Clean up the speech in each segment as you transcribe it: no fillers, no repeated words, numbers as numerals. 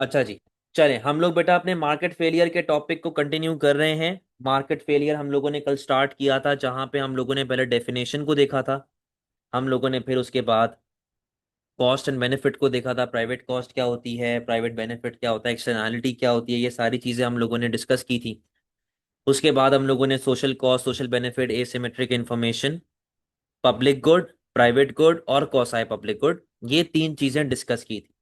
अच्छा जी। चलें हम लोग बेटा अपने मार्केट फेलियर के टॉपिक को कंटिन्यू कर रहे हैं। मार्केट फेलियर हम लोगों ने कल स्टार्ट किया था, जहां पे हम लोगों ने पहले डेफिनेशन को देखा था। हम लोगों ने फिर उसके बाद कॉस्ट एंड बेनिफिट को देखा था। प्राइवेट कॉस्ट क्या होती है, प्राइवेट बेनिफिट क्या होता है, एक्सटर्नैलिटी क्या होती है, ये सारी चीजें हम लोगों ने डिस्कस की थी। उसके बाद हम लोगों ने social cost, social benefit, asymmetric information, public good, private good और कॉसाई पब्लिक गुड, ये तीन चीजें डिस्कस की थी।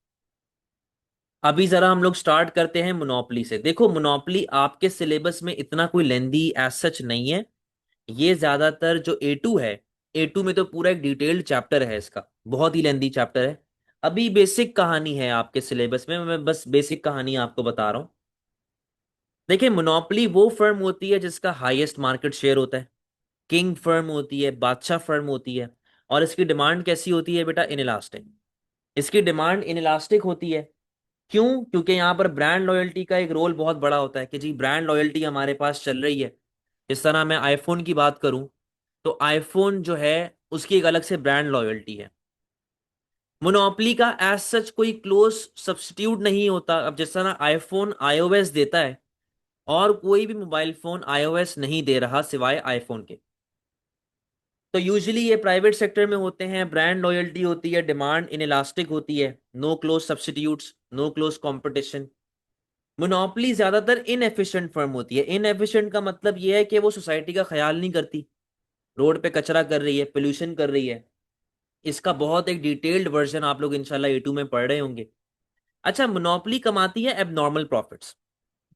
अभी जरा हम लोग स्टार्ट करते हैं मोनोपोली से। देखो मोनोपोली आपके सिलेबस में इतना कोई लेंदी एज सच नहीं है। ये ज्यादातर जो A2 है, A2 में तो पूरा एक डिटेल्ड चैप्टर है इसका, बहुत ही लेंदी चैप्टर है। अभी बेसिक कहानी है आपके सिलेबस में, मैं बस बेसिक कहानी आपको बता रहा हूँ। देखिए मोनोपोली वो फर्म होती है जिसका हाईएस्ट मार्केट शेयर होता है, किंग फर्म होती है, बादशाह फर्म होती है। और इसकी डिमांड कैसी होती है बेटा? इनइलास्टिक। इसकी डिमांड इनइलास्टिक होती है। क्यों? क्योंकि यहाँ पर ब्रांड लॉयल्टी का एक रोल बहुत बड़ा होता है कि जी ब्रांड लॉयल्टी हमारे पास चल रही है। इस तरह मैं आईफोन की बात करूं तो आईफोन जो है उसकी एक अलग से ब्रांड लॉयल्टी है। मोनोपोली का एज सच कोई क्लोज सब्स्टिट्यूट नहीं होता। अब जिस तरह आईफोन आईओएस देता है और कोई भी मोबाइल फोन आईओएस नहीं दे रहा सिवाय आईफोन के, तो यूजुअली ये प्राइवेट सेक्टर में होते हैं। ब्रांड लॉयल्टी होती है, डिमांड इनइलास्टिक होती है, no close substitutes, no close competition. Monopoly ज्यादातर इनएफिशिएंट फर्म होती है। इनएफिशिएंट का मतलब यह है कि वो सोसाइटी का ख्याल नहीं करती, रोड पे कचरा कर रही है, पोल्यूशन कर रही है। इसका बहुत एक डिटेल्ड वर्जन आप लोग इंशाल्लाह A2 में पढ़ रहे होंगे। अच्छा, मोनोपोली कमाती है एबनॉर्मल प्रॉफिट्स।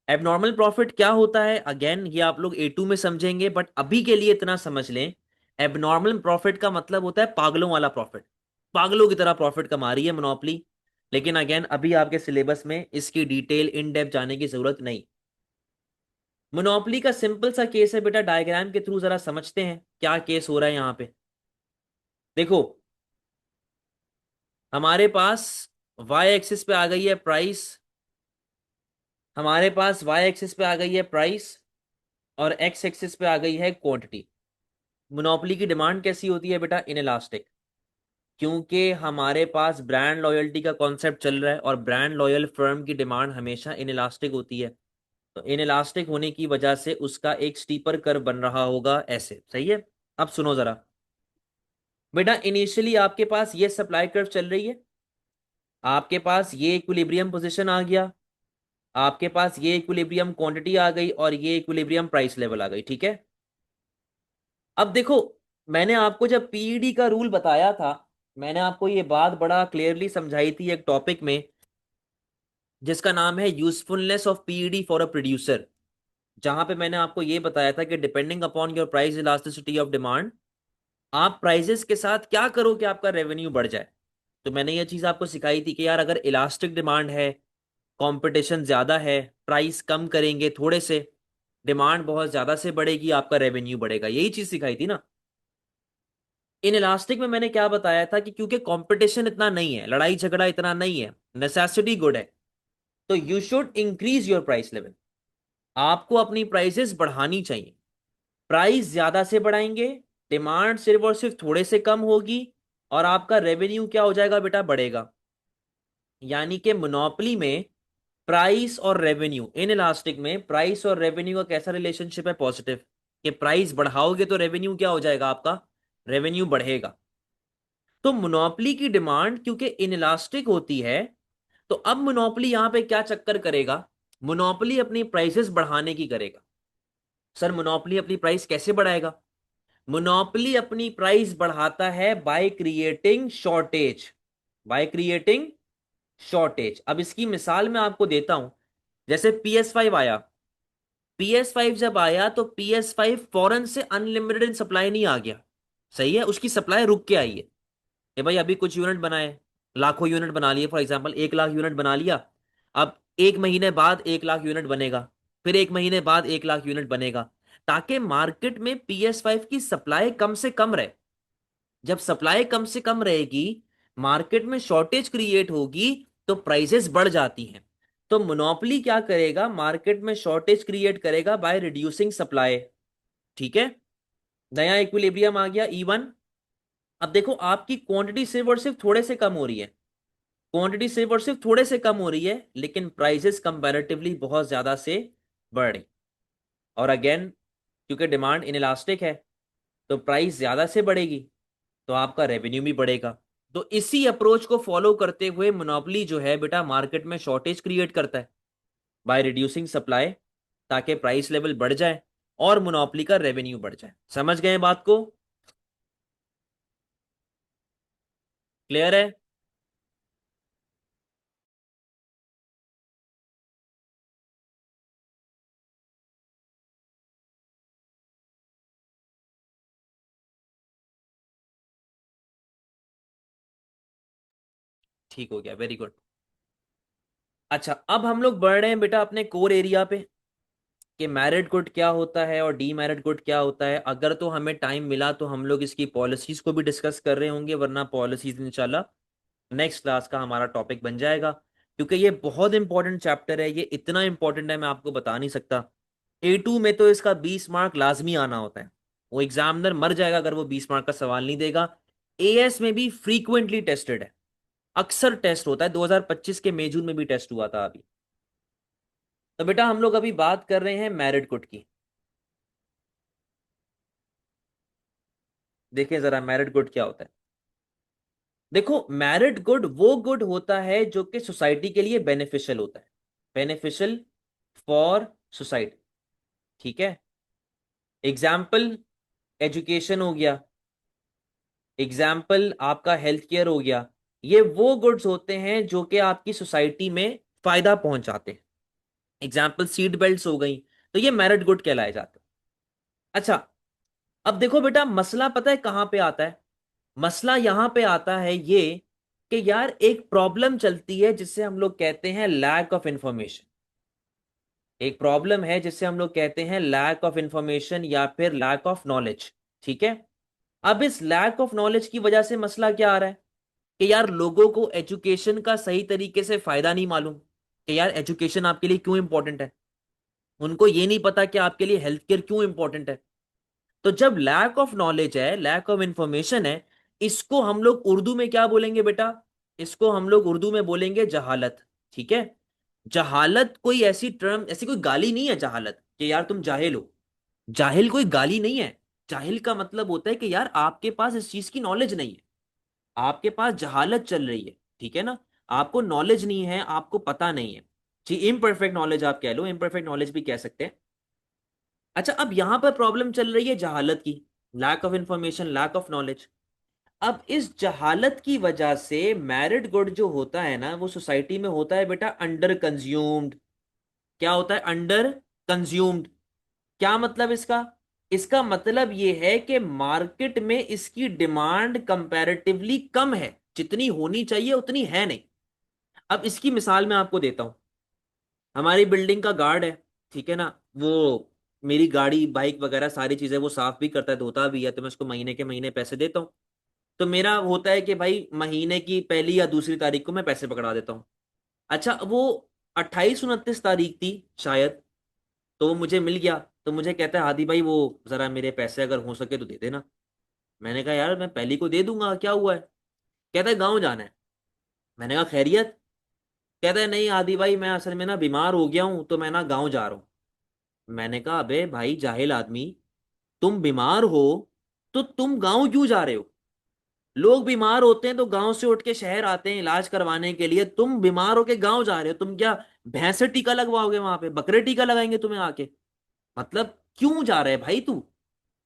एबनॉर्मल प्रॉफिट क्या होता है? अगेन ये आप लोग A2 में समझेंगे, बट अभी के लिए इतना समझ लें। एबनॉर्मल प्रॉफिट का मतलब होता है पागलों वाला प्रॉफिट। पागलों की तरह प्रॉफिट कमा रही है मोनोपोली। लेकिन अगेन अभी आपके सिलेबस में इसकी डिटेल इन डेप्थ जाने की जरूरत नहीं। मोनोपोली का सिंपल सा केस है बेटा, डायग्राम के थ्रू जरा समझते हैं क्या केस हो रहा है यहाँ पे। देखो हमारे पास वाई एक्सिस पे आ गई है प्राइस, हमारे पास वाई एक्सिस पे आ गई है प्राइस, और एक्स एक्सिस पे आ गई है क्वांटिटी। मोनोपोली की डिमांड कैसी होती है बेटा? इनइलास्टिक। क्योंकि हमारे पास ब्रांड लॉयल्टी का कॉन्सेप्ट चल रहा है और ब्रांड लॉयल फर्म की डिमांड हमेशा इनइलास्टिक होती है। तो इनइलास्टिक होने की वजह से उसका एक स्टीपर कर्व बन रहा होगा ऐसे, सही है। अब सुनो जरा बेटा, इनिशियली आपके पास ये सप्लाई कर्व चल रही है, आपके पास ये इक्विलिब्रियम पोजीशन आ गया, आपके पास ये इक्विलिब्रियम क्वांटिटी आ गई और ये इक्विलिब्रियम प्राइस लेवल आ गई, ठीक है। अब देखो, मैंने आपको जब पीईडी का रूल बताया था, मैंने आपको ये बात बड़ा क्लियरली समझाई थी एक टॉपिक में जिसका नाम है usefulness of PED for a producer. जहां पे मैंने आपको ये बताया था कि depending upon your price elasticity of demand, आप प्राइजेस के साथ क्या करो कि आपका रेवेन्यू बढ़ जाए। तो मैंने ये चीज आपको सिखाई थी कि यार अगर इलास्टिक डिमांड है, कंपटीशन ज्यादा है, प्राइस कम करेंगे थोड़े से, डिमांड बहुत ज्यादा से बढ़ेगी, आपका रेवेन्यू बढ़ेगा। यही चीज सिखाई थी ना। इन इलास्टिक में मैंने क्या बताया था कि क्योंकि कंपटीशन इतना नहीं है, लड़ाई झगड़ा इतना नहीं है, नेसेसिटी गुड है, तो you should increase your price level. आपको अपनी प्राइसेस बढ़ानी चाहिए। प्राइस ज्यादा से बढ़ाएंगे, डिमांड सिर्फ और सिर्फ थोड़े से कम होगी, और आपका रेवेन्यू क्या हो जाएगा बेटा? बढ़ेगा। यानी कि मोनोपोली में प्राइस और रेवेन्यू, इन इलास्टिक में प्राइस और रेवेन्यू का कैसा रिलेशनशिप है? पॉजिटिव। कि प्राइस बढ़ाओगे तो रेवेन्यू क्या हो जाएगा आपका? रेवेन्यू बढ़ेगा। तो मोनोपोली की डिमांड क्योंकि इनइलास्टिक होती है, तो अब मोनोपोली यहां पे क्या चक्कर करेगा? मोनोपोली अपनी प्राइसेस बढ़ाने की करेगा। सर मोनोपोली अपनी प्राइस कैसे बढ़ाएगा? मोनोपोली अपनी प्राइस बढ़ाता है by creating shortage. By creating shortage. अब इसकी मिसाल मैं आपको देता हूं। जैसे PS5 आया, PS5 जब आया तो PS5 फॉरेन से अनलिमिटेड सप्लाई नहीं आ गया, सही है, उसकी सप्लाई रुक के आई है। ये भाई अभी कुछ यूनिट बनाए, लाखों यूनिट बना लिए, फॉर एग्जांपल 1 लाख यूनिट बना लिया। अब 1 महीने बाद 1 लाख यूनिट बनेगा, फिर 1 महीने बाद 1 लाख यूनिट बनेगा, ताकि मार्केट में PS5 की सप्लाई कम से कम रहे। जब सप्लाई कम से कम रहेगी, मार्केट में शॉर्टेज क्रिएट होगी, तो प्राइसेस बढ़ जाती हैं। तो मोनोपोली क्या करेगा? मार्केट में शॉर्टेज क्रिएट करेगा बाय रिड्यूसिंग सप्लाई, ठीक है। नया इक्विलिब्रियम आ गया E1। अब देखो आपकी क्वांटिटी सिर्फ और सिर्फ थोड़े से कम हो रही है, क्वांटिटी सिर्फ और सिर्फ थोड़े से कम हो रही है, लेकिन प्राइसेस कंपैरेटिवली बहुत ज्यादा से बढ़ रही। और अगेन, क्योंकि डिमांड इनइलास्टिक है, तो प्राइस ज्यादा से बढ़ेगी, तो आपका रेवेन्यू भी बढ़ेगा। तो इसी अप्रोच को फॉलो करते हुए मोनोपोली जो है बेटा मार्केट में शॉर्टेज क्रिएट करता है बाय रिड्यूसिंग सप्लाई, ताकि प्राइस लेवल बढ़ जाए और मोनोपोली का रेवेन्यू बढ़ जाए। समझ गए बात को? क्लियर है? ठीक हो गया, वेरी गुड। अच्छा, अब हम लोग बढ़ रहे हैं बेटा अपने कोर एरिया पे, कि मैरिड गुड क्या होता है और डीमैरिड गुड क्या होता है। अगर तो हमें टाइम मिला तो हम लोग इसकी पॉलिसीज को भी डिस्कस कर रहे होंगे, वरना पॉलिसीज इंशाल्लाह नेक्स्ट क्लास का हमारा टॉपिक बन जाएगा, क्योंकि ये बहुत इंपॉर्टेंट चैप्टर है। ये इतना इंपॉर्टेंट है मैं आपको बता नहीं सकता। A2 में तो इसका 20 मार्क लाजमी आना होता है। वो एग्जामिनर मर जाएगा अगर वो 20 मार्क का सवाल नहीं देगा। एएस में भी फ्रीक्वेंटली टेस्टेड है, अक्सर टेस्ट होता है। 2025 के मई जून में भी टेस्ट हुआ था अभी। तो बेटा हम लोग अभी बात कर रहे हैं मैरिड गुड की। देखिए जरा मैरिड गुड क्या होता है। देखो, मैरिड गुड वो गुड होता है जो कि सोसाइटी के लिए बेनिफिशियल होता है, बेनिफिशियल फॉर सोसाइटी। ठीक है? एग्जाम्पल एजुकेशन हो गया, एग्जाम्पल आपका हेल्थ केयर हो गया। ये वो गुड्स होते हैं जो कि आपकी सोसाइटी में फायदा पहुंचाते हैं। एग्जाम्पल सीट बेल्ट्स हो गई, तो ये मैरिड गुड कहलाए जाते हैं। अच्छा, अब देखो बेटा मसला पता है कहां पे आता है। मसला यहां पे आता है ये कि यार एक प्रॉब्लम चलती है जिससे हम लोग कहते हैं लैक ऑफ इंफॉर्मेशन। एक प्रॉब्लम है जिससे हम लोग कहते हैं लैक ऑफ इंफॉर्मेशन या फिर लैक ऑफ नॉलेज। ठीक है? अब इस लैक ऑफ नॉलेज की वजह से मसला क्या आ रहा है कि यार लोगों को एजुकेशन का सही तरीके से फायदा नहीं मालूम, कि यार एजुकेशन आपके लिए क्यों इंपॉर्टेंट है। उनको ये नहीं पता कि आपके लिए हेल्थ केयर क्यों इंपॉर्टेंट है। तो जब लैक ऑफ नॉलेज है, लैक ऑफ इंफॉर्मेशन है, इसको हम लोग उर्दू में क्या बोलेंगे बेटा? इसको हम लोग उर्दू में बोलेंगे जहालत। ठीक है? जहालत कोई ऐसी टर्म, ऐसी कोई गाली नहीं है जहालत कि यार तुम जाहिल हो। जाहिल कोई गाली नहीं है। जाहिल का मतलब होता है कि यार आपके पास इस चीज की नॉलेज नहीं है, आपके पास जहालत चल रही है। ठीक है ना? आपको नॉलेज नहीं है, आपको पता नहीं है। जी, इम्परफेक्ट नॉलेज आप कह लो, इम्परफेक्ट नॉलेज भी कह सकते हैं। अच्छा, अब यहां पर प्रॉब्लम चल रही है जहालत की, lack of information, lack of knowledge. अब इस जहालत की वजह से मैरिड गुड जो होता है ना, वो सोसाइटी में होता है बेटा अंडर कंज्यूम्ड। क्या होता है? Under consumed. क्या मतलब इसका? इसका मतलब ये है कि मार्केट में इसकी डिमांड कंपैरेटिवली कम है, जितनी होनी चाहिए उतनी है नहीं। अब इसकी मिसाल मैं आपको देता हूं। हमारी बिल्डिंग का गार्ड है, ठीक है ना? वो मेरी गाड़ी बाइक वगैरह सारी चीजें वो साफ भी करता है, धोता भी है, तो मैं उसको महीने के महीने पैसे देता हूँ। तो मेरा होता है कि भाई महीने की पहली या दूसरी तारीख को मैं पैसे पकड़ा देता हूँ। अच्छा, वो 28-29 तारीख थी शायद, तो वो मुझे मिल गया। तो मुझे कहता है हादी भाई वो जरा मेरे पैसे अगर हो सके तो दे देना। मैंने कहा यार मैं पहली को दे दूंगा, क्या हुआ है? कहता है गाँव जाना है। मैंने कहा खैरियत? कहता है नहीं आदि भाई मैं असल में ना बीमार हो गया हूं, तो मैं ना गाँव जा रहा हूँ। मैंने कहा अबे भाई जाहिल आदमी, तुम बीमार हो तो तुम गाँव क्यों जा रहे हो? लोग बीमार होते हैं तो गांव से उठ के शहर आते हैं इलाज करवाने के लिए, तुम बीमार होके गांव जा रहे हो। तुम क्या भैंसे टीका लगवाओगे वहां पे? बकरे टीका लगाएंगे तुम्हें आके? मतलब क्यों जा रहे हैं भाई तू?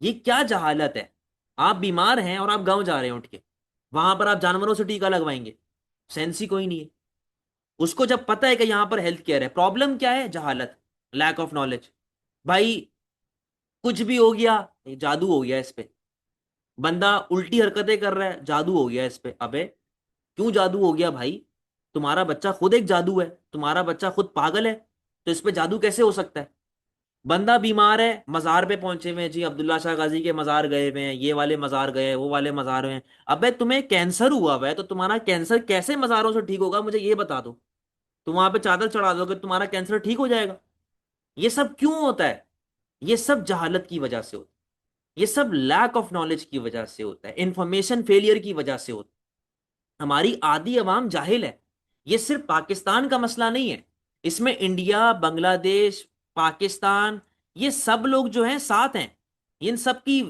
ये क्या जहालत है? आप बीमार हैं और आप गांव जा रहे हैं उठ के, वहां पर आप जानवरों से टीका लगवाएंगे? सेंस ही कोई नहीं है। उसको जब पता है कि यहां पर हेल्थ केयर है, प्रॉब्लम क्या है? जहालत, लैक ऑफ नॉलेज। भाई कुछ भी हो गया, ये जादू हो गया इस पे। बंदा उल्टी हरकतें कर रहा है, जादू हो गया इस पे। अबे क्यों जादू हो गया भाई? तुम्हारा बच्चा खुद एक जादू है, तुम्हारा बच्चा खुद पागल है, तो इस पे जादू कैसे हो सकता है? बंदा बीमार है, मजार पे पहुंचे हुए हैं जी, अब्दुल्ला शाह गाजी के मजार गए हुए हैं, ये वाले मजार गए, वो वाले मजार हैं। अबे तुम्हें कैंसर हुआ हुआ है, तो तुम्हारा कैंसर कैसे मजारों से ठीक होगा? मुझे ये बता दो। तुम वहां पे चादर चढ़ा दोगे तुम्हारा कैंसर ठीक हो जाएगा? ये सब क्यों होता है? ये सब जहालत की वजह से होता है, ये सब लैक ऑफ नॉलेज की वजह से होता है, इंफॉर्मेशन फेलियर की वजह से होता है। हमारी आधी अवाम जाहिल है। ये सिर्फ पाकिस्तान का मसला नहीं है, इसमें इंडिया, बांग्लादेश, पाकिस्तान, ये सब लोग जो हैं साथ हैं। इन सब की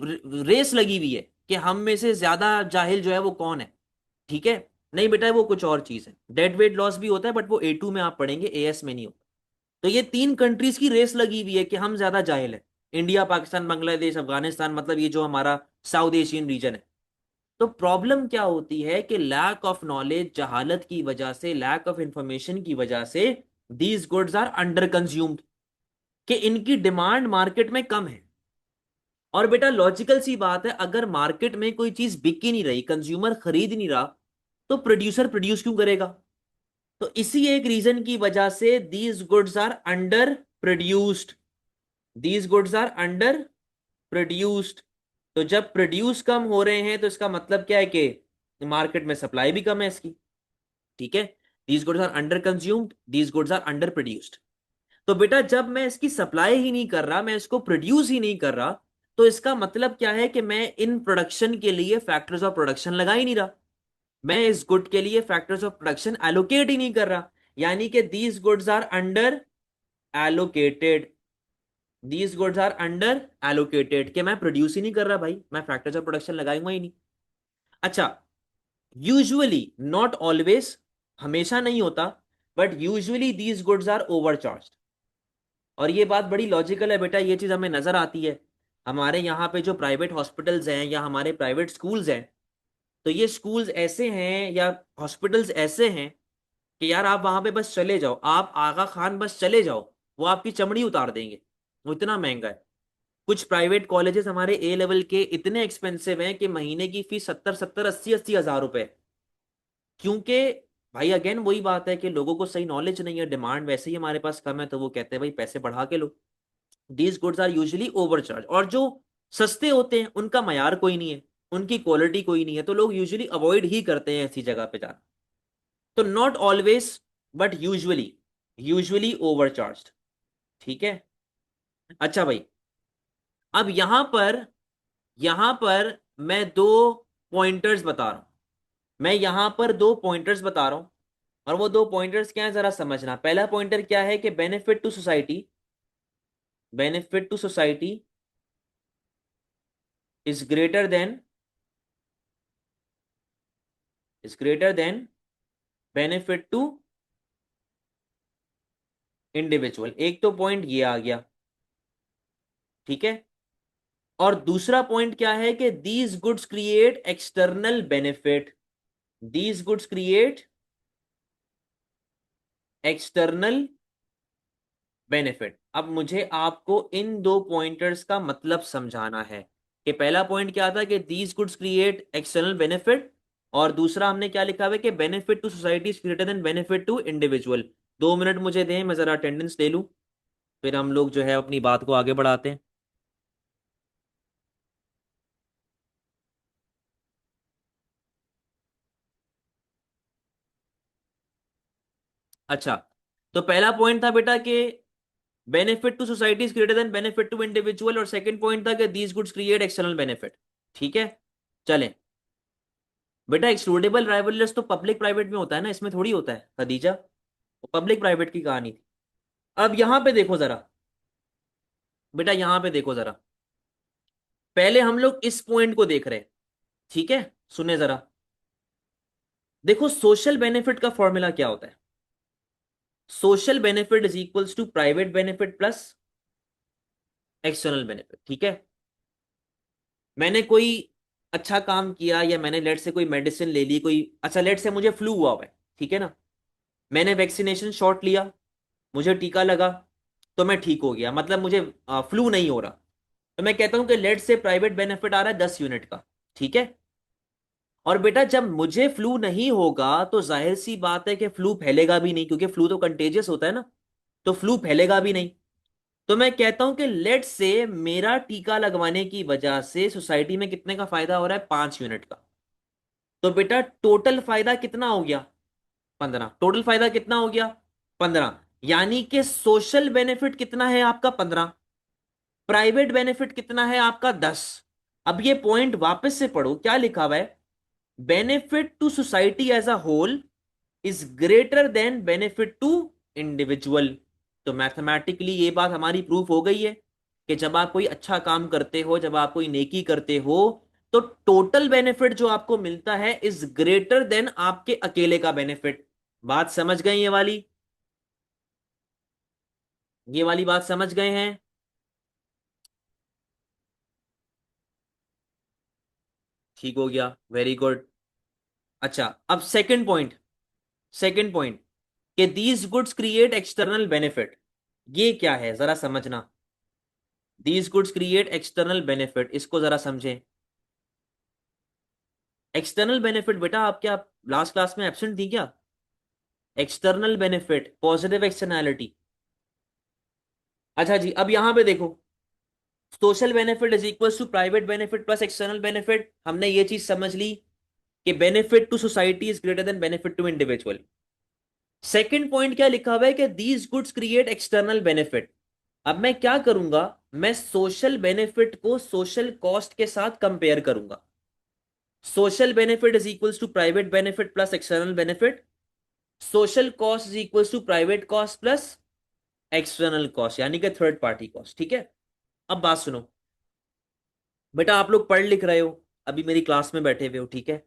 रेस लगी हुई है कि हम में से ज्यादा जाहिल जो है वो कौन है। ठीक है, नहीं बेटा वो कुछ और चीज है, डेड वेट लॉस भी होता है, बट वो A2 में आप पढ़ेंगे, AS में नहीं होता। तो ये तीन कंट्रीज की रेस लगी हुई है कि हम ज्यादा जाहिल है, इंडिया, पाकिस्तान, बांग्लादेश, अफगानिस्तान, मतलब ये जो हमारा साउथ एशियन रीजन है। तो प्रॉब्लम क्या होती है कि लैक ऑफ नॉलेज, जहालत की वजह से, लैक ऑफ इंफॉर्मेशन की वजह से these goods are under consumed, कि इनकी डिमांड मार्केट में कम है। और बेटा लॉजिकल सी बात है, अगर मार्केट में कोई चीज बिक ही नहीं रही, कंज्यूमर खरीद नहीं रहा, तो प्रोड्यूसर प्रोड्यूस क्यों करेगा? तो इसी एक रीजन की वजह से these goods are under produced, these goods are under produced. तो जब प्रोड्यूस कम हो रहे हैं तो इसका मतलब क्या है कि मार्केट में सप्लाई भी कम है इसकी। ठीक है, these goods are under consumed, these goods are under produced. तो बेटा जब मैं इसकी सप्लाई ही नहीं कर रहा, मैं इसको प्रोड्यूस ही नहीं कर रहा, तो इसका मतलब क्या है कि मैं इन प्रोडक्शन के लिए फैक्टर्स ऑफ प्रोडक्शन लगा ही नहीं रहा, मैं इस गुड के लिए फैक्टर्स ऑफ प्रोडक्शन एलोकेट ही नहीं कर रहा। यानी कि these goods are under allocated, these goods are under allocated, कि मैं प्रोड्यूस ही नहीं कर रहा भाई, मैं फैक्टर्स ऑफ प्रोडक्शन लगाऊंगा ही नहीं। अच्छा, यूजुअली, नॉट ऑलवेज, हमेशा नहीं होता, but usually these goods are overcharge. और ये बात बड़ी लॉजिकल है बेटा, ये चीज हमें नजर आती है हमारे यहाँ पे जो प्राइवेट हॉस्पिटल्स हैं या हमारे प्राइवेट स्कूल्स हैं। तो ये स्कूल्स ऐसे हैं या हॉस्पिटल्स ऐसे हैं कि यार आप वहां पे बस चले जाओ, आप आगा खान बस चले जाओ, वो आपकी चमड़ी उतार देंगे, वो इतना महंगा है। कुछ प्राइवेट कॉलेजेस हमारे A लेवल के इतने एक्सपेंसिव हैं कि महीने की फीस 70-70, 80-80 हज़ार रुपए। क्योंकि भाई अगेन वही बात है कि लोगों को सही नॉलेज नहीं है, डिमांड वैसे ही हमारे पास कम है, तो वो कहते हैं भाई पैसे बढ़ा के लो। These goods are usually overcharge. और जो सस्ते होते हैं उनका मयार कोई नहीं है, उनकी क्वालिटी कोई नहीं है, तो लोग यूजुअली अवॉइड ही करते हैं ऐसी जगह पे जाना। तो not always, but usually, usually overcharge. ठीक है। अच्छा भाई, अब यहां पर मैं दो पॉइंटर्स बता रहा हूं, मैं यहां पर दो पॉइंटर्स बता रहा हूं। और वो दो पॉइंटर्स क्या है जरा समझना। पहला पॉइंटर क्या है कि benefit to society, benefit to society is greater than, is greater than benefit to individual. एक तो पॉइंट ये आ गया, ठीक है। और दूसरा पॉइंट क्या है कि these goods create external benefit, these goods create external benefit. अब मुझे आपको इन दो पॉइंटर्स का मतलब समझाना है कि पहला पॉइंट क्या था कि these goods create external benefit, और दूसरा हमने क्या लिखा हुआ है कि benefit to society is greater than benefit to individual. 2 minute मुझे दें, मैं जरा अटेंडेंस ले लूं, फिर हम लोग जो है अपनी बात को आगे बढ़ाते हैं। अच्छा, तो पहला पॉइंट था बेटा कि benefit to society is greater than benefit to individual, और सेकंड पॉइंट था कि these goods create external benefit. ठीक है, चलें। बेटा एक्सक्लूडेबल लायबिलिटीज तो पब्लिक प्राइवेट में होता है ना, इसमें थोड़ी होता है खदीजा, वो पब्लिक प्राइवेट की कहानी थी। अब यहां पे देखो जरा, बेटा यहां पे देखो जरा, पहले हम लोग इस पॉइंट को देख रहे हैं। ठीक है, सुने जरा, देखो सोशल बेनिफिट का फॉर्मूला क्या होता है। Social benefit is equals to private benefit plus external benefit. ठीक है, मैंने कोई अच्छा काम किया, या मैंने लेट से कोई मेडिसिन ले ली, कोई अच्छा लेट से मुझे फ्लू हुआ है, ठीक है ना, मैंने वैक्सीनेशन शॉट लिया, मुझे टीका लगा, तो मैं ठीक हो गया, मतलब मुझे फ्लू नहीं हो रहा। तो मैं कहता हूं कि लेट से प्राइवेट बेनिफिट आ रहा है 10 यूनिट का। ठीक है, और बेटा जब मुझे फ्लू नहीं होगा तो जाहिर सी बात है कि फ्लू फैलेगा भी नहीं, क्योंकि फ्लू तो कंटेजियस होता है ना, तो फ्लू फैलेगा भी नहीं। तो मैं कहता हूं कि लेट से मेरा टीका लगवाने की वजह से सोसाइटी में कितने का फायदा हो रहा है, 5 यूनिट का। तो बेटा टोटल फायदा कितना हो गया, 15। टोटल फायदा कितना हो गया, 15। यानी कि सोशल बेनिफिट कितना है आपका, 15। प्राइवेट बेनिफिट कितना है आपका, 10। अब ये पॉइंट वापस से पढ़ो, क्या लिखा हुआ है, benefit to society as a whole is greater than benefit to individual. तो मैथमेटिकली ये बात हमारी प्रूफ हो गई है कि जब आप कोई अच्छा काम करते हो, जब आप कोई नेकी करते हो, तो टोटल बेनिफिट जो आपको मिलता है इज ग्रेटर देन आपके अकेले का बेनिफिट। बात समझ गए ये वाली बात समझ गए हैं? ठीक हो गया, वेरी गुड। अच्छा, अब सेकंड पॉइंट कि these goods create external benefit. ये क्या है जरा समझना। These goods create external benefit, इसको जरा समझें। एक्सटर्नल बेनिफिट बेटा, आप क्या लास्ट क्लास में एब्सेंट थी क्या? External benefit, positive externality. अच्छा जी, अब यहां पे देखो, social benefit is equal to private benefit plus external benefit. हमने ये चीज समझ ली कि benefit to society is greater than benefit to individual. Second point क्या लिखा हुआ है कि these goods create external benefit. अब मैं क्या करूंगा, मैं सोशल बेनिफिट को सोशल कॉस्ट के साथ कंपेयर करूंगा। Social benefit is equals to private benefit plus external benefit. Social cost is equals to private cost plus external cost, यानी कि थर्ड पार्टी कॉस्ट। ठीक है, अब बात सुनो बेटा, आप लोग पढ़ लिख रहे हो, अभी मेरी क्लास में बैठे हुए हो, ठीक है।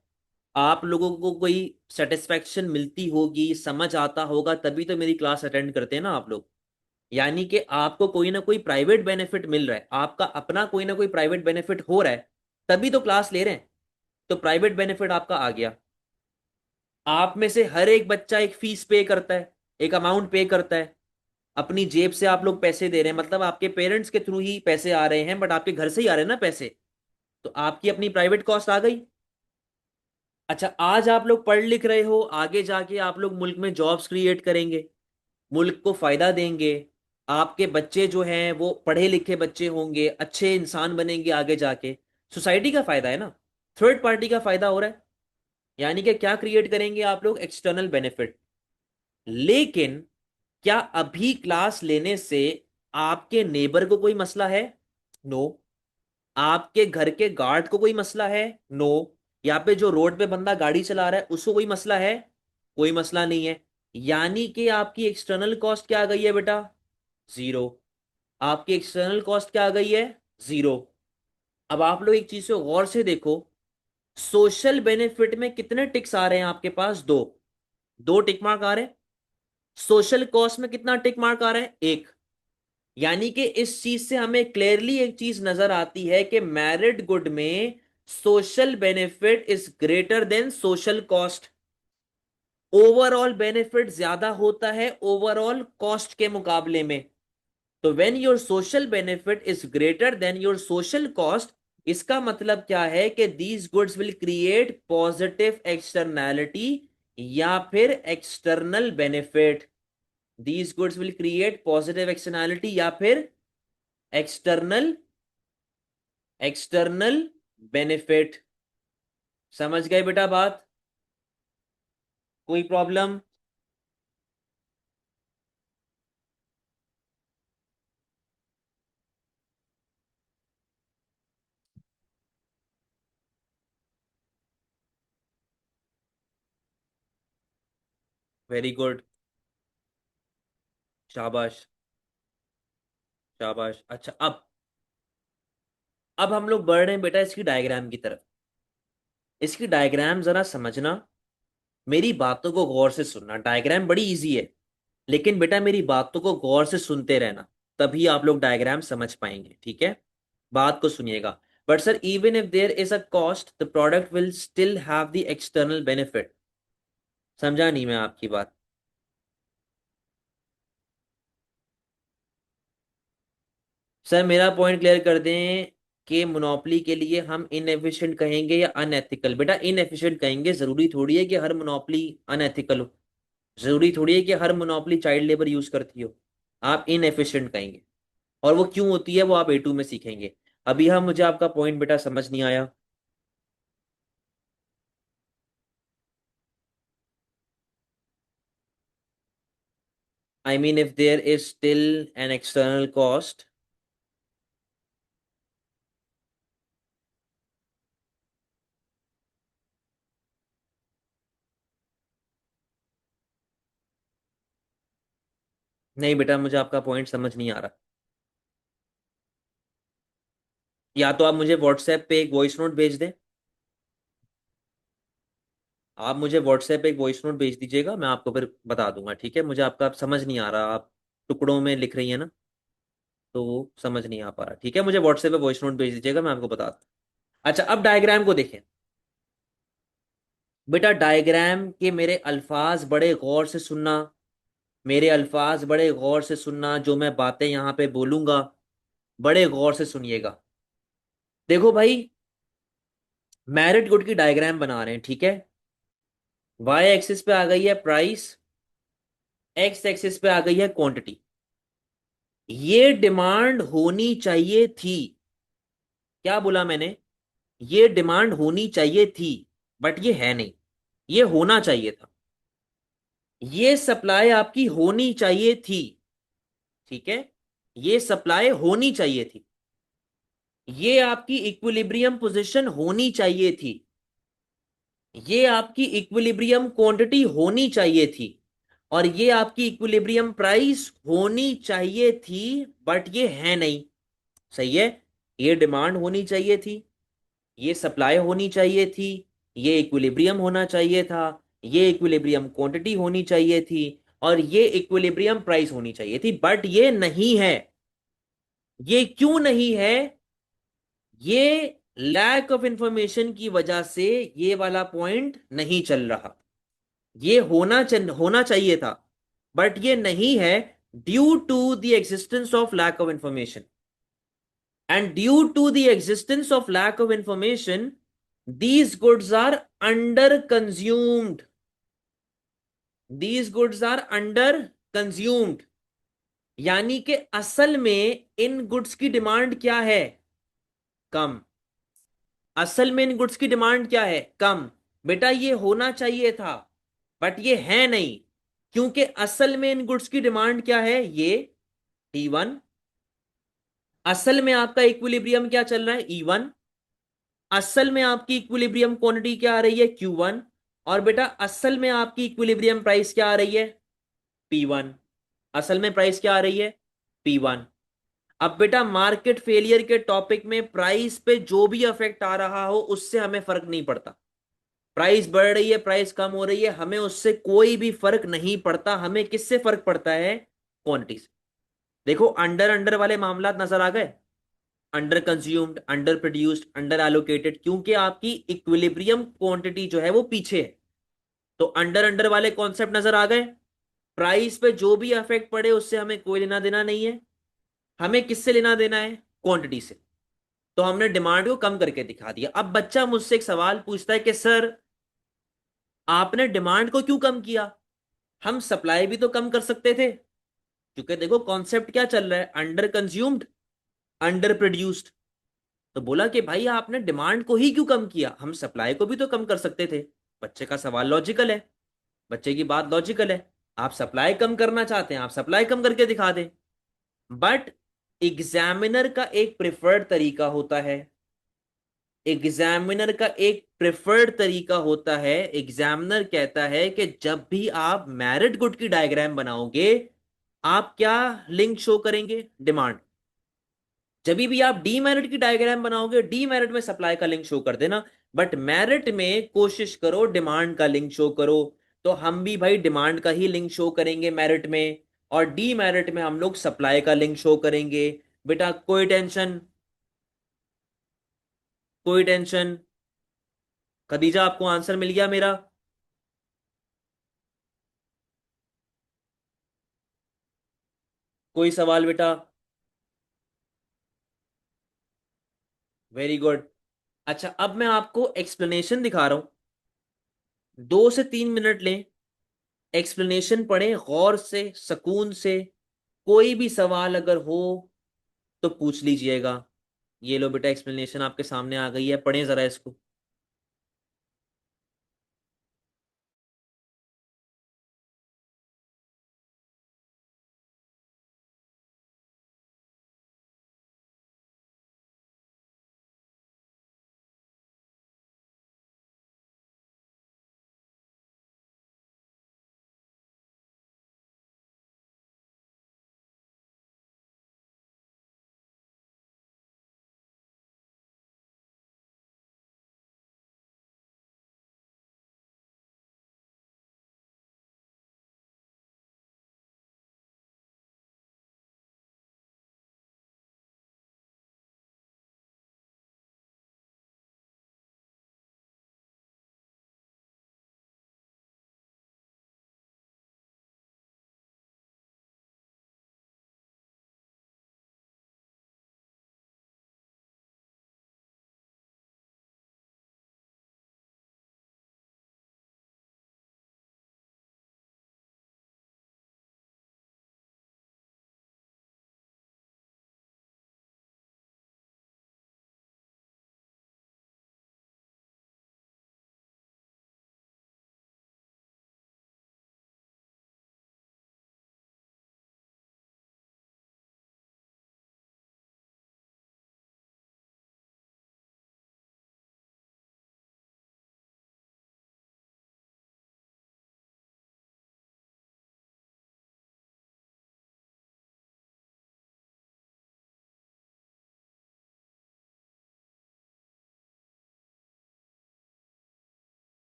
आप लोगों को कोई सेटिस्फैक्शन मिलती होगी, समझ आता होगा, तभी तो मेरी क्लास अटेंड करते हैं ना आप लोग। यानी कि आपको कोई ना कोई प्राइवेट बेनिफिट मिल रहा है, आपका अपना कोई ना कोई प्राइवेट बेनिफिट हो रहा है, तभी तो क्लास ले रहे हैं। तो प्राइवेट बेनिफिट आपका आ गया। आप में से हर एक बच्चा एक फीस पे करता है, एक अमाउंट पे करता है, अपनी जेब से आप लोग पैसे दे रहे हैं, मतलब आपके पेरेंट्स के थ्रू ही पैसे आ रहे हैं, बट आपके घर से ही आ रहे हैं ना पैसे। तो आपकी अपनी प्राइवेट कॉस्ट आ गई। अच्छा, आज आप लोग पढ़ लिख रहे हो, आगे जाके आप लोग मुल्क में जॉब्स क्रिएट करेंगे, मुल्क को फायदा देंगे। आपके बच्चे जो हैं वो पढ़े लिखे बच्चे होंगे, अच्छे इंसान बनेंगे आगे जाके। सोसाइटी का फायदा है ना, थर्ड पार्टी का फायदा हो रहा है। यानी कि क्या क्रिएट करेंगे आप लोग, एक्सटर्नल बेनिफिट। लेकिन क्या अभी क्लास लेने से आपके नेबर को कोई मसला है? नो। आपके घर के गार्ड को कोई मसला है? नो। यहाँ पे जो रोड पे बंदा गाड़ी चला रहा है उसको कोई मसला है? कोई मसला नहीं है। यानी कि आपकी एक्सटर्नल कॉस्ट क्या आ गई है बेटा? जीरो। आपकी एक्सटर्नल कॉस्ट क्या आ गई है? जीरो। अब आप लोग एक चीज को गौर से देखो, सोशल बेनिफिट में कितने टिक्स आ रहे हैं आपके पास? दो। दो टिक मार्क आ रहे हैं। सोशल कॉस्ट में कितना टिक मार्क आ रहा है? एक। यानी कि इस चीज से हमें क्लियरली एक चीज नजर आती है कि मैरिड गुड में social benefit is greater then social cost. Overall benefit ज्यादा होता है ओवरऑल कॉस्ट के मुकाबले में। तो when your social benefit is greater then your social cost, इसका मतलब क्या है कि these goods will create positive externality या फिर external benefit. These goods will create positive externality या फिर एक्सटर्नल एक्सटर्नल बेनिफिट। समझ गए बेटा बात? कोई प्रॉब्लम? वेरी गुड, शाबाश, शाबाश। अच्छा, अब हम लोग बढ़ रहे हैं बेटा इसकी डायग्राम की तरफ। इसकी डायग्राम जरा समझना, मेरी बातों को गौर से सुनना। डायग्राम बड़ी इजी है, लेकिन बेटा मेरी बातों को गौर से सुनते रहना, तभी आप लोग डायग्राम समझ पाएंगे, ठीक है। बात को सुनिएगा। But sir, even if there is a cost the product will still have the external benefit. समझा नहीं मैं आपकी बात? सर मेरा पॉइंट क्लियर कर दें कि मोनोपोली के लिए हम इनएफिशिएंट कहेंगे या अनएथिकल? बेटा इनएफिशिएंट कहेंगे, जरूरी थोड़ी है कि हर मोनोपोली अनएथिकल हो, जरूरी थोड़ी है कि हर मोनोपोली चाइल्ड लेबर यूज करती हो। आप इनएफिशिएंट कहेंगे, और वो क्यों होती है वो आप A2 में सीखेंगे। अभी हम मुझे आपका पॉइंट बेटा समझ नहीं आया। I mean if there is still an external cost, नहीं बेटा, मुझे आपका पॉइंट समझ नहीं आ रहा। या तो आप मुझे व्हाट्सएप पे एक वॉइस नोट भेज दें। आप मुझे व्हाट्सएप पे एक वॉइस नोट भेज दीजिएगा, मैं आपको फिर बता दूंगा, ठीक है? मुझे आपका समझ नहीं आ रहा, आप टुकड़ों में लिख रही है ना, तो वो समझ नहीं आ पा रहा। ठीक है, मुझे व्हाट्सएप पे वॉइस नोट भेज दीजिएगा, मैं आपको बता दूँ। अच्छा, अब डायग्राम को देखें। बेटा डायग्राम के मेरे अल्फाज बड़े गौर से सुनना, मेरे अल्फाज बड़े गौर से सुनना, जो मैं बातें यहाँ पे बोलूंगा बड़े गौर से सुनिएगा। देखो भाई, मैरिट गुड की डायग्राम बना रहे हैं, ठीक है? वाई एक्सिस पे आ गई है प्राइस, एक्स एक्सिस पे आ गई है क्वांटिटी। ये डिमांड होनी चाहिए थी। क्या बोला मैंने? ये डिमांड होनी चाहिए थी, बट ये है नहीं। ये होना चाहिए था। ये सप्लाई आपकी होनी चाहिए थी, ठीक है? ये सप्लाई होनी चाहिए थी। ये आपकी इक्विलिब्रियम पोजीशन होनी चाहिए थी। ये आपकी इक्विलिब्रियम क्वांटिटी होनी चाहिए थी। और ये आपकी इक्विलिब्रियम प्राइस होनी चाहिए थी, बट ये है नहीं। सही है? ये डिमांड होनी चाहिए थी, ये सप्लाई होनी चाहिए थी, ये इक्विलिब्रियम होना चाहिए था, ये इक्विलिब्रियम क्वांटिटी होनी चाहिए थी, और ये इक्विलिब्रियम प्राइस होनी चाहिए थी, बट ये नहीं है। ये क्यों नहीं है? ये लैक ऑफ इंफॉर्मेशन की वजह से ये वाला पॉइंट नहीं चल रहा। ये होना चाहिए था, बट ये नहीं है, due to the existence of lack of information. And due to the existence of lack of information, these goods are under consumed. These goods are under consumed. यानी कि असल में इन गुड्स की डिमांड क्या है? कम। असल में इन गुड्स की डिमांड क्या है? कम। बेटा ये होना चाहिए था, बट ये है नहीं, क्योंकि असल में इन गुड्स की डिमांड क्या है? ये T1। असल में आपका इक्विलिब्रियम क्या चल रहा है? E1। असल में आपकी इक्विलिब्रियम क्वांटिटी क्या आ रही है? Q1। और बेटा असल में आपकी इक्विलिब्रियम प्राइस क्या आ रही है? P1। असल में प्राइस क्या आ रही है? P1। अब बेटा मार्केट फेलियर के टॉपिक में प्राइस पे जो भी अफेक्ट आ रहा हो उससे हमें फर्क नहीं पड़ता। प्राइस बढ़ रही है, प्राइस कम हो रही है, हमें उससे कोई भी फर्क नहीं पड़ता। हमें किससे फर्क पड़ता है? क्वांटिटी से। देखो अंडर अंडर वाले मामला नजर आ गए। Under consumed, under produced, under allocated, क्योंकि आपकी इक्विलिब्रियम क्वांटिटी जो है वो पीछे है। तो अंडर अंडर वाले कॉन्सेप्ट नजर आ गए। प्राइस पे जो भी इफेक्ट पड़े उससे हमें कोई लेना देना नहीं है। हमें किससे लेना देना है? क्वांटिटी से। तो हमने डिमांड को कम करके दिखा दिया। अब बच्चा मुझसे एक सवाल पूछता है कि सर, आपने डिमांड को क्यों कम किया? हम सप्लाई भी तो कम कर सकते थे। क्योंकि देखो कॉन्सेप्ट क्या चल रहा है, अंडर कंज्यूम्ड, अंडर प्रोड्यूस्ड। तो बोला कि भाई आपने डिमांड को ही क्यों कम किया? हम सप्लाई को भी तो कम कर सकते थे। बच्चे का सवाल लॉजिकल है, बच्चे की बात लॉजिकल है। आप सप्लाई कम करना चाहते हैं, आप सप्लाई कम करके दिखा दें। बट एग्जामिनर का एक प्रिफर्ड तरीका होता है। एग्जामिनर का एक प्रिफर्ड तरीका होता है। एग्जामिनर कहता है कि जब भी आप मैरिट गुड की डायग्राम बनाओगे, आप क्या लिंक शो करेंगे? डिमांड। जब भी आप डी मेरिट की डायग्राम बनाओगे, डी मेरिट में सप्लाई का लिंक शो कर देना, बट मेरिट में कोशिश करो डिमांड का लिंक शो करो। तो हम भी भाई डिमांड का ही लिंक शो करेंगे मेरिट में, और डी मेरिट में हम लोग सप्लाई का लिंक शो करेंगे। बेटा कोई टेंशन? कोई टेंशन? खदीजा, आपको आंसर मिल गया मेरा? कोई सवाल बेटा? Very good. अच्छा, अब मैं आपको एक्सप्लेनेशन दिखा रहा हूं। 2 से 3 मिनट लें, एक्सप्लेनेशन पढ़ें गौर से, सुकून से। कोई भी सवाल अगर हो तो पूछ लीजिएगा। ये लो बेटा, एक्सप्लेनेशन आपके सामने आ गई है, पढ़ें जरा इसको।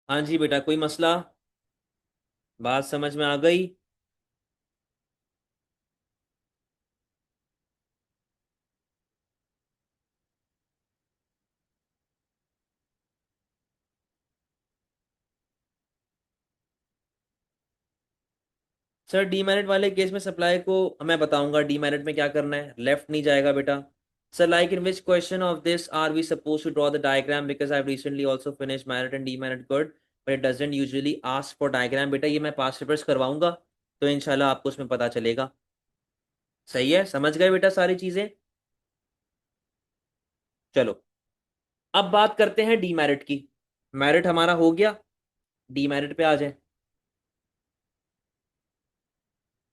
हाँ जी बेटा, कोई मसला? बात समझ में आ गई? सर डीमेरिट वाले केस में सप्लाई को मैं बताऊंगा डीमेरिट में क्या करना है। लेफ्ट नहीं जाएगा बेटा। Sir like in which question of this are we suppose to draw the diagram, because I have recently also finished merit and demerit good, but it doesn't usually ask for diagram. बेटा ये मैं past papers करवाऊंगा, तो इंशाल्लाह आपको उसमें पता चलेगा। सही है, समझ गए बेटा सारी चीजें? चलो, अब बात करते हैं डीमेरिट की। मेरिट हमारा हो गया, डीमेरिट पे आ जाए।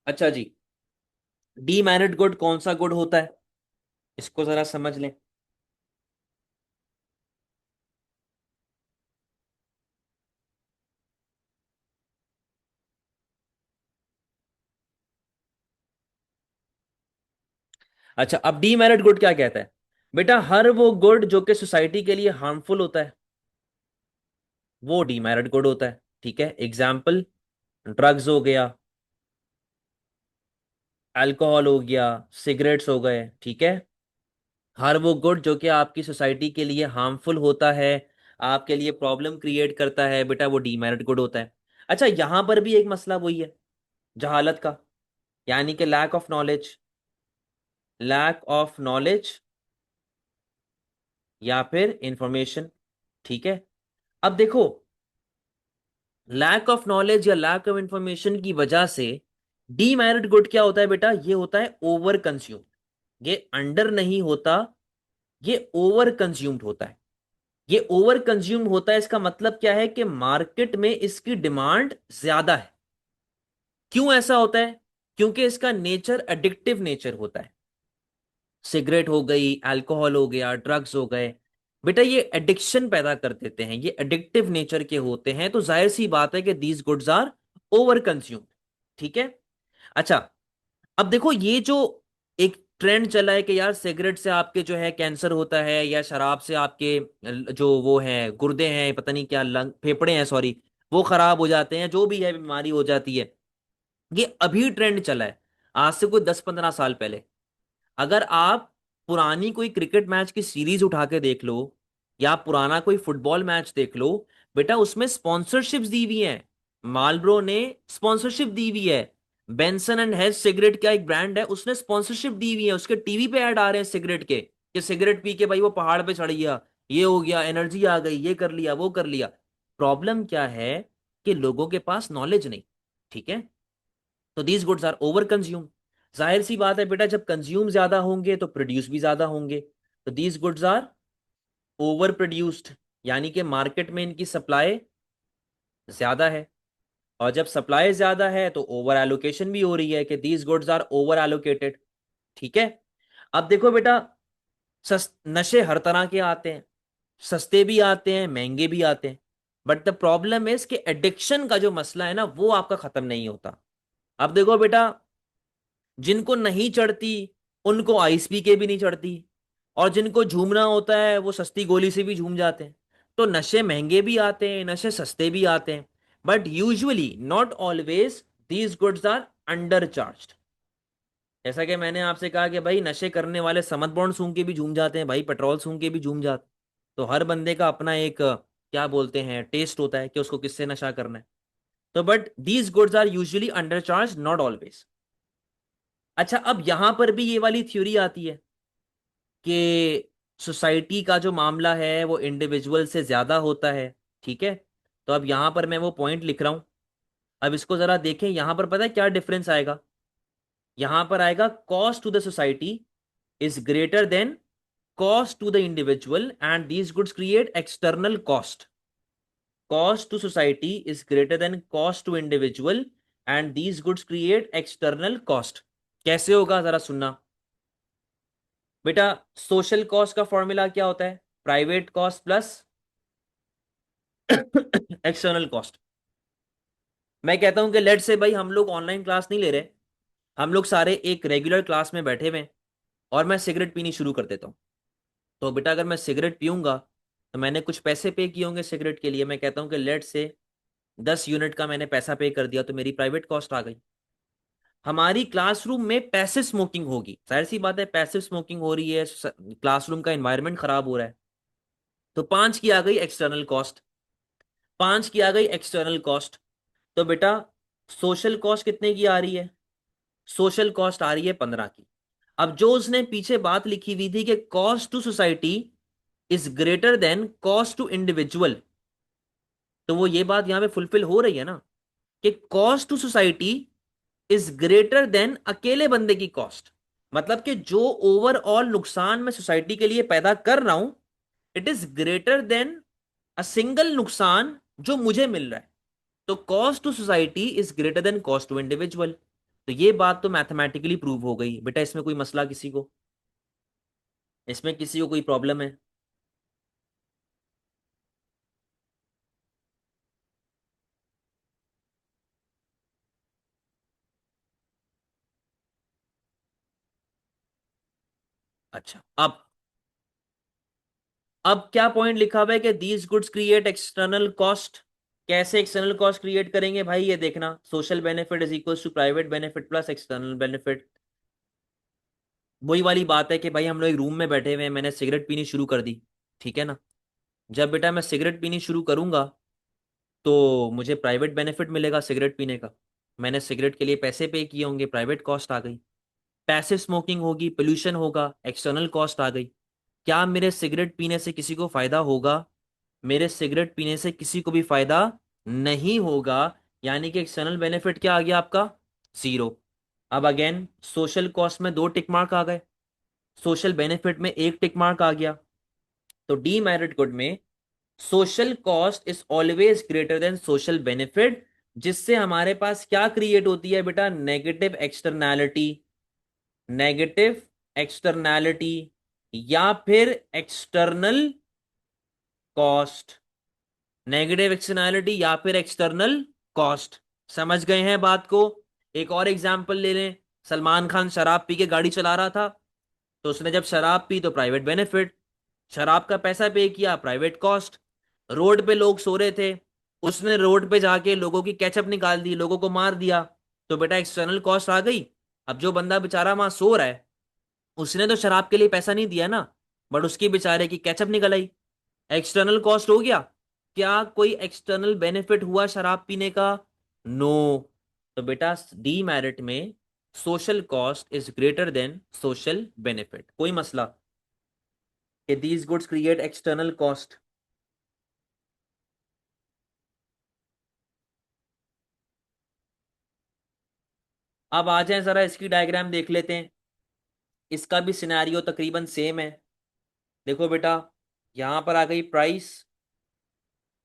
अच्छा जी, डीमेरिट गुड कौन सा गुड होता है, इसको जरा समझ लें। अच्छा, अब डीमेरिट गुड क्या कहता है? बेटा हर वो गुड जो कि सोसाइटी के लिए हार्मफुल होता है, वो डीमेरिट गुड होता है। ठीक है, एग्जाम्पल, ड्रग्स हो गया, अल्कोहल हो गया, सिगरेट्स हो गए। ठीक है, हर वो गुड जो कि आपकी सोसाइटी के लिए हार्मफुल होता है, आपके लिए प्रॉब्लम क्रिएट करता है, बेटा वो डीमेरिट गुड होता है। अच्छा, यहां पर भी एक मसला वही है, जहालत का, यानी कि lack of knowledge. Lack of knowledge या फिर इंफॉर्मेशन। ठीक है, अब देखो, लैक ऑफ नॉलेज या लैक ऑफ इंफॉर्मेशन की वजह से डीमेरिट गुड क्या होता है बेटा? ये होता है ओवर कंज्यूम। ये अंडर नहीं होता, ये ओवर कंज्यूम्ड होता है। ये ओवर कंज्यूम होता है, इसका मतलब क्या है कि मार्केट में इसकी डिमांड ज्यादा है। क्यों ऐसा होता है? क्योंकि इसका नेचर एडिक्टिव नेचर होता है। सिगरेट हो गई, अल्कोहल हो गया, ड्रग्स हो गए, बेटा ये एडिक्शन पैदा कर देते हैं, ये एडिक्टिव नेचर के होते हैं, तो जाहिर सी बात है कि these goods are over consumed. ठीक है, अच्छा, अब देखो ये जो एक ट्रेंड चला है कि यार सिगरेट से आपके जो है कैंसर होता है, या शराब से आपके जो वो है गुर्दे हैं, पता नहीं क्या, लंग, फेफड़े हैं सॉरी, वो खराब हो जाते हैं, जो भी है बीमारी हो जाती है। ये अभी ट्रेंड चला है, आज से कोई 10-15 साल पहले अगर आप पुरानी कोई क्रिकेट मैच की सीरीज उठा के देख लो, या पुराना कोई फुटबॉल मैच देख लो, बेटा उसमें स्पॉन्सरशिप्स दी हुई हैं। मालब्रो ने स्पॉन्सरशिप दी हुई है। बेंसन एंड हेज सिगरेट का एक ब्रांड है, उसने स्पॉन्सरशिप दी हुई है, उसके टीवी पे ऐड आ रहे हैं सिगरेट के, कि सिगरेट पी के भाई वो पहाड़ पे चढ़ गया, ये हो गया, एनर्जी आ गई, ये कर लिया, वो कर लिया। प्रॉब्लम क्या है कि लोगों के पास नॉलेज नहीं। ठीक है, तो these goods are over consume. जाहिर सी बात है बेटा, जब कंज्यूम ज्यादा होंगे तो प्रोड्यूस भी ज्यादा होंगे, तो these goods are over produced, यानी कि मार्केट में इनकी सप्लाई ज्यादा है। और जब सप्लाई ज्यादा है तो ओवर एलोकेशन भी हो रही है, कि these goods are over allocated. ठीक है, अब देखो बेटा, नशे हर तरह के आते हैं, सस्ते भी आते हैं, महंगे भी आते हैं, बट द प्रॉब्लम इज कि एडिक्शन का जो मसला है ना, वो आपका खत्म नहीं होता। अब देखो बेटा, जिनको नहीं चढ़ती उनको आइस पी के भी नहीं चढ़ती, और जिनको झूमना होता है वो सस्ती गोली से भी झूम जाते हैं। तो नशे महंगे भी आते हैं, नशे सस्ते भी आते हैं, but usually not always these goods are under charge. जैसा कि मैंने आपसे कहा कि भाई नशे करने वाले समर बॉन्ड सूंघ के भी झूम जाते हैं, भाई पेट्रोल सूंघ के भी झूम जाते हैं। तो हर बंदे का अपना एक क्या बोलते हैं, टेस्ट होता है कि उसको किससे नशा करना है। तो but these goods are usually under charge, not always. अच्छा, अब यहां पर भी ये वाली थ्योरी आती है कि सोसाइटी का जो मामला है वो इंडिविजुअल से ज्यादा होता है। ठीक है, तो अब यहां पर मैं वो पॉइंट लिख रहा हूं। अब इसको जरा देखें, यहां पर पता है क्या डिफरेंस आएगा? यहां पर आएगा cost to the society is greater than cost to the individual, and these goods create external cost. Cost to society is greater than cost to individual, and these goods create external cost. कैसे होगा जरा सुनना बेटा। Social cost का formula क्या होता है? Private cost plus external cost. मैं कहता हूं कि लेट से भाई हम लोग ऑनलाइन क्लास नहीं ले रहे, हम लोग सारे एक रेगुलर क्लास में बैठे हुए हैं, और मैं सिगरेट पीनी शुरू कर देता हूं। तो बेटा अगर मैं सिगरेट पीऊंगा, तो मैंने कुछ पैसे पे किए होंगे सिगरेट के लिए, मैं कहता हूँ कि लेट से 10 यूनिट का मैंने पैसा पे कर दिया, तो मेरी प्राइवेट कॉस्ट आ गई। हमारी क्लासरूम में पैसिव स्मोकिंग होगी, जाहिर सी बात है पैसिव स्मोकिंग हो रही है, क्लासरूम का एनवायरनमेंट खराब हो रहा है, तो 5 की आ गई एक्सटर्नल कॉस्ट। 5 की आ गई एक्सटर्नल कॉस्ट। तो बेटा सोशल कॉस्ट कितने की आ रही है? सोशल कॉस्ट आ रही है 15 की। अब जो उसने पीछे बात लिखी हुई थी कि cost to society is greater than cost to individual, तो वो ये बात यहां पे फुलफिल हो रही है ना, कि cost to society is greater than अकेले बंदे की कॉस्ट। मतलब कि जो ओवरऑल नुकसान मैं सोसाइटी के लिए पैदा कर रहा हूं, it is greater than a single नुकसान जो मुझे मिल रहा है। तो cost to society is greater than cost to individual. तो ये बात तो मैथमेटिकली प्रूव हो गई बेटा। इसमें कोई मसला किसी को? इसमें किसी को कोई प्रॉब्लम है? अच्छा, अब क्या पॉइंट लिखा हुआ है कि these goods create external cost. कैसे एक्सटर्नल कॉस्ट क्रिएट करेंगे भाई? ये देखना, social benefit is equal to private benefit plus external benefit. वही वाली बात है कि भाई हम लोग एक रूम में बैठे हुए हैं, मैंने सिगरेट पीनी शुरू कर दी, ठीक है ना। जब बेटा मैं सिगरेट पीनी शुरू करूंगा तो मुझे प्राइवेट बेनिफिट मिलेगा सिगरेट पीने का। मैंने सिगरेट के लिए पैसे पे किए होंगे, प्राइवेट कॉस्ट आ गई। पैसिव स्मोकिंग होगी, पोल्यूशन होगा, एक्सटर्नल कॉस्ट आ गई। क्या मेरे सिगरेट पीने से किसी को फायदा होगा? मेरे सिगरेट पीने से किसी को भी फायदा नहीं होगा। यानी कि एक्सटर्नल बेनिफिट क्या आ गया आपका? जीरो। अब अगेन सोशल कॉस्ट में 2 टिक मार्क आ गए, सोशल बेनिफिट में 1 टिक मार्क आ गया। तो डीमेरिट गुड में social cost is always greater than social benefit, जिससे हमारे पास क्या क्रिएट होती है बेटा? Negative externality. नेगेटिव एक्सटर्नैलिटी या फिर एक्सटर्नल कॉस्ट। नेगेटिव एक्सटर्नैलिटी या फिर एक्सटर्नल कॉस्ट। समझ गए हैं बात को? एक और एग्जांपल ले लें। सलमान खान शराब पी के गाड़ी चला रहा था, तो उसने जब शराब पी तो प्राइवेट बेनिफिट, शराब का पैसा पे किया, प्राइवेट कॉस्ट। रोड पे लोग सो रहे थे, उसने रोड पे जाके लोगों की कैचअप निकाल दी, लोगों को मार दिया, तो बेटा एक्सटर्नल कॉस्ट आ गई। अब जो बंदा बेचारा वहां सो रहा है, उसने तो शराब के लिए पैसा नहीं दिया ना, बट उसकी बेचारे की कैचअप निकल आई, एक्सटर्नल कॉस्ट हो गया। क्या कोई एक्सटर्नल बेनिफिट हुआ शराब पीने का? नो। तो बेटा डीमेरिट में social cost is greater then social benefit. कोई मसला कि these goods create external cost? अब आ जाए जरा इसकी डायग्राम देख लेते हैं। इसका भी सिनेरियो तकरीबन सेम है। देखो बेटा, यहां पर आ गई प्राइस,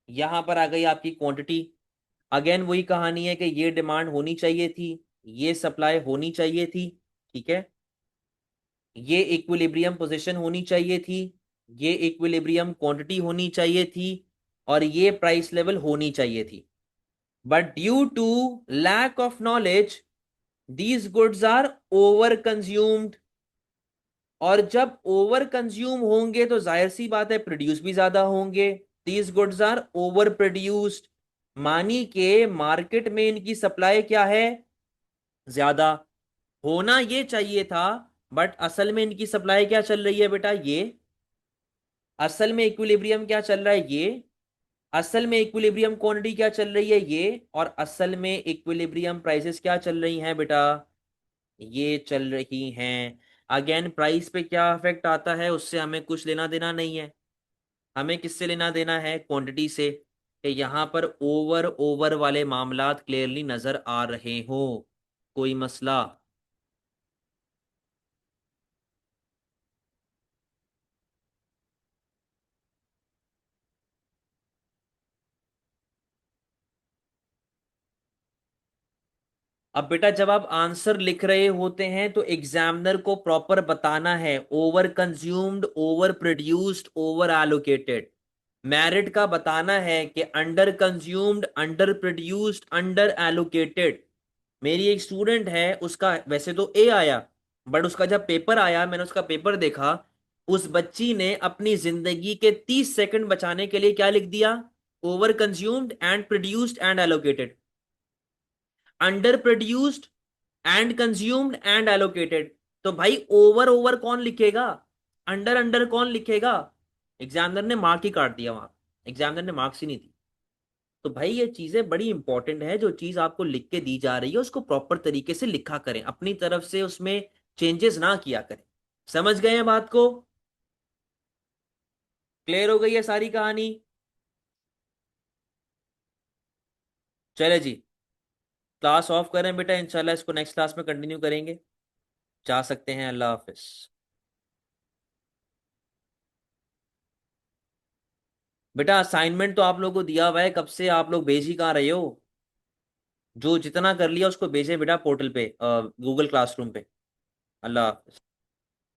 यहां पर आ गई आपकी क्वांटिटी। अगेन वही कहानी है कि ये डिमांड होनी चाहिए थी, ये सप्लाई होनी चाहिए थी, ठीक है। ये इक्विलिब्रियम पोजीशन होनी चाहिए थी, ये इक्विलिब्रियम क्वांटिटी होनी चाहिए थी, और ये प्राइस लेवल होनी चाहिए थी। But due to lack of knowledge these goods are over consumed. और जब ओवर कंज्यूम होंगे तो जाहिर सी बात है प्रोड्यूस भी ज्यादा होंगे। These goods are over produced, मानी के मार्केट में इनकी सप्लाई क्या है? ज्यादा। होना ये चाहिए था, बट असल में इनकी सप्लाई क्या चल रही है बेटा? ये। असल में इक्विलिब्रियम क्या चल रहा है? ये। असल में इक्विलिब्रियम क्वांटिटी क्या चल रही है? ये। और असल में इक्विलिब्रियम प्राइसेस क्या चल रही हैं बेटा? ये चल रही हैं। अगेन प्राइस पे क्या इफेक्ट आता है उससे हमें कुछ लेना देना नहीं है। हमें किससे लेना देना है? क्वांटिटी से। कि यहां पर ओवर ओवर वाले मामलात क्लियरली नजर आ रहे हो? कोई मसला? अब बेटा जब आप आंसर लिख रहे होते हैं तो एग्जामिनर को प्रॉपर बताना है over consumed, over produced, over allocated. Merit का बताना है कि under consumed, under produced, under allocated. मेरी एक स्टूडेंट है, उसका वैसे तो ए आया, बट उसका जब पेपर आया मैंने उसका पेपर देखा, उस बच्ची ने अपनी जिंदगी के 30 सेकंड बचाने के लिए क्या लिख दिया? Over consumed and produced and allocated. Under produced and consumed and allocated. तो भाई ओवर ओवर कौन लिखेगा? अंडर अंडर कौन लिखेगा? एग्जामिनर ने मार्क ही काट दिया वहां। एग्जामिनर ने मार्क्स ही नहीं दी। तो भाई ये चीजें बड़ी इंपॉर्टेंट है, जो चीज आपको लिख के दी जा रही है उसको प्रॉपर तरीके से लिखा करें, अपनी तरफ से उसमें चेंजेस ना किया करें। समझ गए हैं बात को? क्लियर हो गई है सारी कहानी? चले जी, क्लास ऑफ करें बेटा, इंशाल्लाह इसको नेक्स्ट क्लास में कंटिन्यू करेंगे। जा सकते हैं, अल्लाह हाफिज। बेटा असाइनमेंट तो आप लोगों को दिया हुआ है कब से, आप लोग भेज ही कहाँ रहे हो? जो जितना कर लिया उसको भेजें बेटा पोर्टल पे, गूगल क्लासरूम पे। अल्लाह हाफिज।